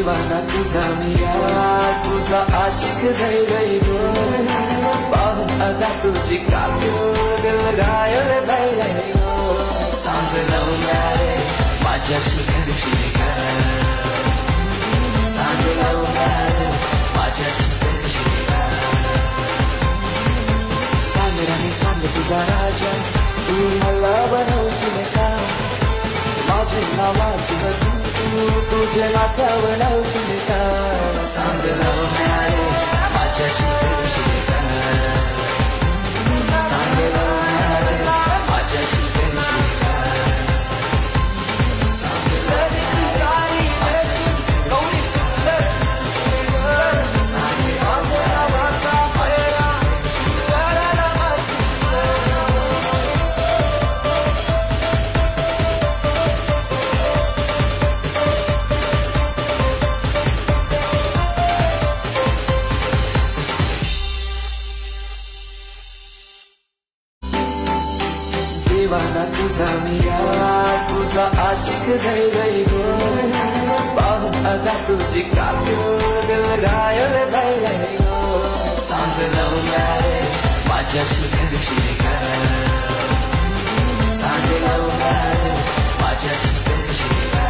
दीवाना तुझा मिया तुझा आशिक झालोय गो पाहून आता तुझी काकू दिल घायल झालंय गो सांग लव मॅरेज माझ्याशी करशील का सांग लव मॅरेज माझ्याशी करशील का सांग राणी सांग तुझा राजा तू मला बनवशील का माझे नावाचं तू तुझ्या नात्यावर लावशील का सांग लव मॅरेज माझ्याशी करशील का सांग लव मॅरेज माझ्याशी करशील का सांग लव मॅरेज माझ्याशी गौरी सुंदर सांग माझ्या नावाचा दीवाना तुझा मिया तुझा आशिक झालोय गो पाहून आता तुझी काकू दिल घायल झालंय गो सांग लव मॅरेज माझ्याशी करशील का सांग लव मॅरेज माझ्याशी करशील का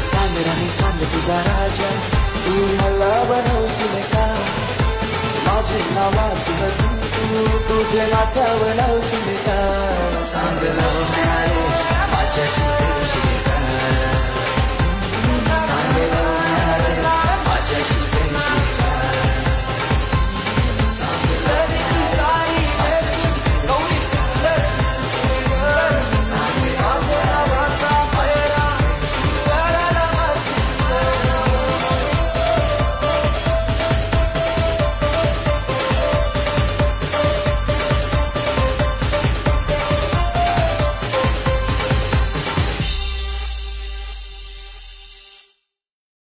सांग राणी सांग तुझा राजा तू मला बनवशील का माझे नावाचं तू तुझ्या नात्यावर लावशील का सांग लव मॅरेज माझ्याशी करशील